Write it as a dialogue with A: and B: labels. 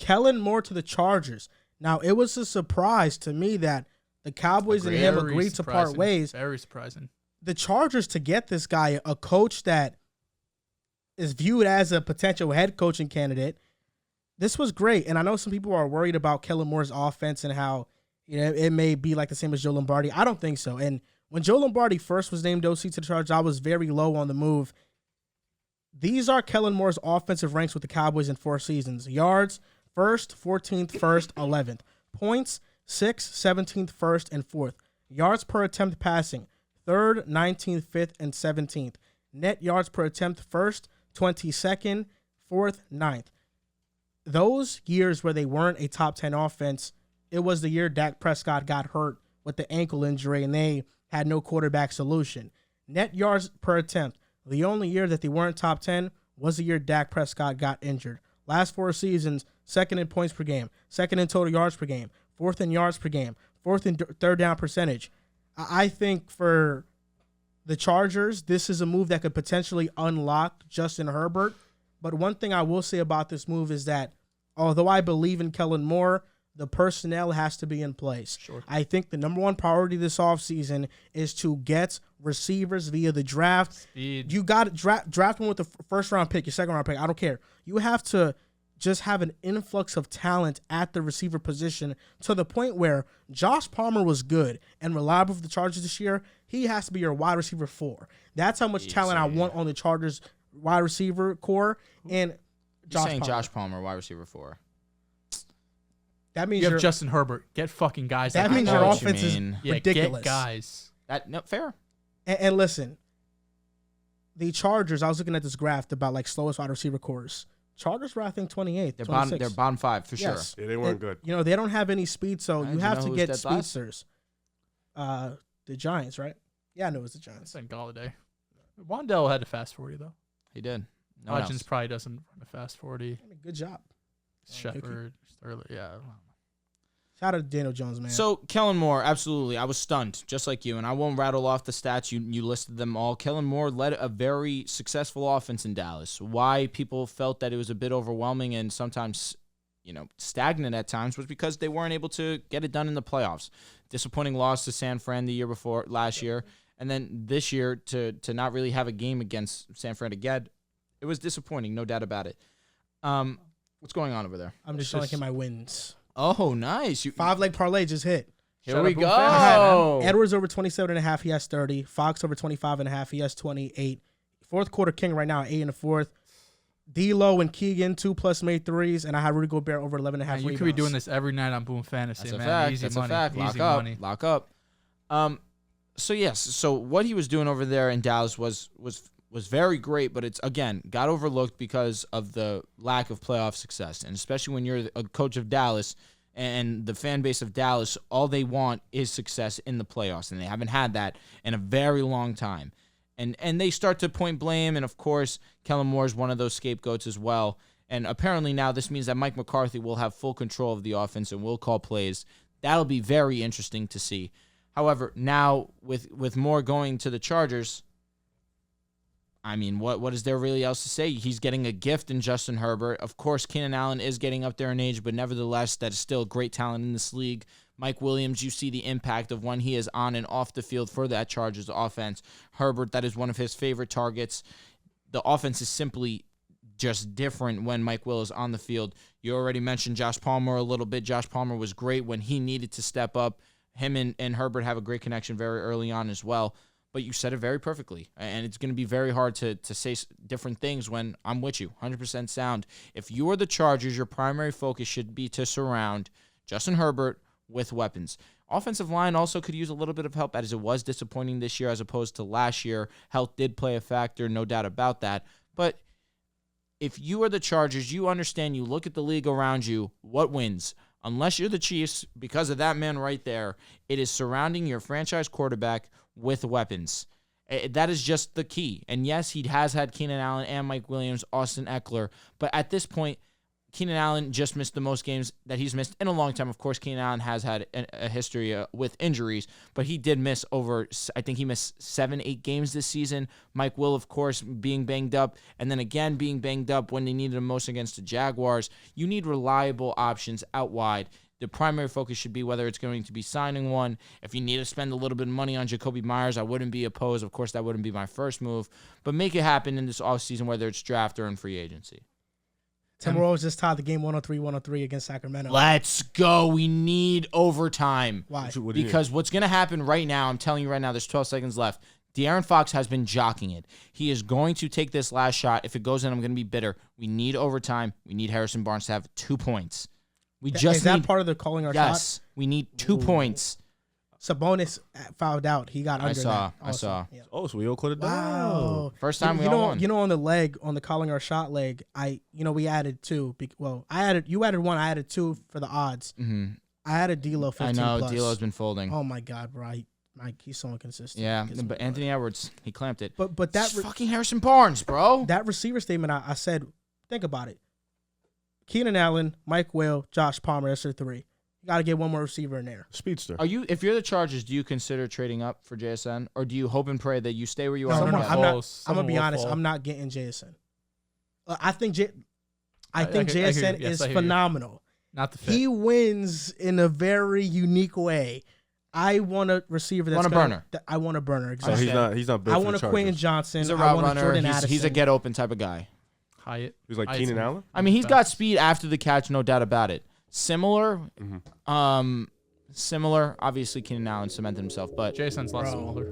A: Kellen Moore to the Chargers. Now, it was a surprise to me that the Cowboys and him agreed to part ways.
B: Very surprising.
A: The Chargers, to get this guy, a coach that is viewed as a potential head coaching candidate, this was great. And I know some people are worried about Kellen Moore's offense and how it may be like the same as Joe Lombardi. I don't think so. And when Joe Lombardi first was named OC to the Chargers, I was very low on the move. These are Kellen Moore's offensive ranks with the Cowboys in 4 seasons. Yards, 1st, 14th, 1st, 11th. Points, 6th, 17th, 1st, and 4th. Yards per attempt passing, 3rd, 19th, 5th, and 17th. Net yards per attempt, 1st, 22nd, 4th, 9th. Those years where they weren't a top 10 offense, it was the year Dak Prescott got hurt with the ankle injury and they had no quarterback solution. Net yards per attempt. The only year that they weren't top 10 was the year Dak Prescott got injured. Last 4 seasons, 2nd in points per game, 2nd in total yards per game, 4th in yards per game, 4th in third down percentage. I think for the Chargers, this is a move that could potentially unlock Justin Herbert. But one thing I will say about this move is that although I believe in Kellen Moore, the personnel has to be in place.
B: Sure.
A: I think the number one priority this offseason is to get receivers via the draft.
B: Speed.
A: You got to draft one with the first-round pick, your second-round pick. I don't care. You have to just have an influx of talent at the receiver position to the point where Josh Palmer was good and reliable for the Chargers this year. He has to be your wide receiver 4. That's how much talent I want on the Chargers wide receiver core. And
C: Josh Palmer, wide receiver 4.
A: That means
B: you have Justin Herbert. Get fucking guys.
A: That means your offense is ridiculous.
B: Get guys.
C: Fair.
A: And listen, the Chargers, I was looking at this graph about like slowest wide receiver cores. Chargers were, I think, 28th.
C: They're bottom 5 for sure.
D: Yeah, they weren't good.
A: They don't have any speed, so you have to get speedsters. The Giants, right? Yeah, I know it was the Giants.
B: It's Galladay. Wandell had a fast 40, though.
C: He did.
B: Hodgins probably doesn't run a fast 40.
A: Good job.
B: Shepard, Sterling, yeah.
A: Shout out to Daniel Jones, man.
C: So, Kellen Moore, absolutely. I was stunned, just like you, and I won't rattle off the stats. You listed them all. Kellen Moore led a very successful offense in Dallas. Why people felt that it was a bit overwhelming and sometimes, stagnant at times was because they weren't able to get it done in the playoffs. Disappointing loss to San Fran the year before, last year, and then this year to not really have a game against San Fran again. It was disappointing, no doubt about it. What's going on over there?
A: I'm just showing him my wins.
C: Oh, nice.
A: 5-leg parlay just hit.
C: Here we go.
A: Edwards over 27.5. He has 30. Fox over 25.5. He has 28. Fourth quarter king right now, 8 in the fourth. D'Lo and Keegan, 2+ made threes, and I had Rudy Gobert over 11.5 rebounds.
B: You could be doing this every night on Boom Fantasy,
C: That's
B: man.
C: A fact.
B: Easy
C: That's
B: money.
C: a fact.
B: Easy money.
C: Lock up. So yes. So what he was doing over there in Dallas was very great, but it's, again, got overlooked because of the lack of playoff success. And especially when you're a coach of Dallas and the fan base of Dallas, all they want is success in the playoffs, and they haven't had that in a very long time. And they start to point blame, and, of course, Kellen Moore is one of those scapegoats as well. And apparently now this means that Mike McCarthy will have full control of the offense and will call plays. That'll be very interesting to see. However, now with Moore going to the Chargers, I mean, what is there really else to say? He's getting a gift in Justin Herbert. Of course, Keenan Allen is getting up there in age, but nevertheless, that is still great talent in this league. Mike Williams, you see the impact of when he is on and off the field for that Chargers offense. Herbert, that is one of his favorite targets. The offense is simply just different when Mike Will is on the field. You already mentioned Josh Palmer a little bit. Josh Palmer was great when he needed to step up. Him and Herbert have a great connection very early on as well. But you said it very perfectly, and it's going to be very hard to say different things when I'm with you, 100% sound. If you are the Chargers, your primary focus should be to surround Justin Herbert with weapons. Offensive line also could use a little bit of help, as it was disappointing this year as opposed to last year. Health did play a factor, no doubt about that. But if you are the Chargers, you understand, you look at the league around you, what wins? Unless you're the Chiefs, because of that man right there, it is surrounding your franchise quarterback with weapons. That is just the key. And yes, he has had Keenan Allen and Mike Williams, Austin Eckler. But at this point, Keenan Allen just missed the most games that he's missed in a long time. Of course, Keenan Allen has had a history with injuries, but he did miss I think he missed 7-8 games this season. Mike Will, of course, being banged up, and then again being banged up when they needed him most against the Jaguars. You need reliable options out wide. The primary focus should be whether it's going to be signing one. If you need to spend a little bit of money on Jacoby Myers, I wouldn't be opposed. Of course, that wouldn't be my first move, but make it happen in this offseason, whether it's draft or in free agency.
A: Timberwolves just tied the game 103-103 against Sacramento.
C: Let's go. We need overtime.
A: Why?
C: Because what's going to happen right now, I'm telling you right now, there's 12 seconds left. De'Aaron Fox has been jockeying it. He is going to take this last shot. If it goes in, I'm going to be bitter. We need overtime. We need Harrison Barnes to have 2 points.
A: Is that part of the calling our shot?
C: Yes. We need 2 points.
A: Sabonis fouled out. He got under that.
C: I saw.
A: Yeah.
D: Oh, so we all caught it down.
A: Wow.
C: First time we all won.
A: On the leg, on the calling our shot leg, we added 2. You added 1. I added 2 for the odds.
C: Mm-hmm.
A: I added D'Lo 15
C: I know.
A: plus.
C: D'Lo's been folding.
A: Oh my God, bro. He's so inconsistent.
C: Yeah, but Anthony Edwards, he clamped it.
A: But that
C: fucking Harrison Barnes, bro.
A: That receiver statement, I said, think about it. Keenan Allen, Mike Will, Josh Palmer, that's your 3. You got to get one more receiver in there.
D: Speedster.
C: If you're the Chargers, do you consider trading up for JSN, or do you hope and pray that you stay where you are?
A: I'm gonna be honest. I'm not getting JSN. I think JSN is phenomenal.
B: Not the fit.
A: He wins in a very unique way. I want a receiver that's
C: burner.
A: I want a burner. Exactly.
D: So he's not built
A: I
D: for
A: want
D: the
A: a Quentin
D: Chargers.
A: Johnson.
C: He's a
A: I
C: route
A: want
C: runner.
A: Jordan
C: He's
A: Addison.
C: a get open type of guy.
B: Hyatt.
D: He's like Keenan Allen.
C: I mean, he's got speed after the catch, no doubt about it. Similar. Similar. Obviously, Keenan Allen cemented himself, but
B: Jason's a lot smaller.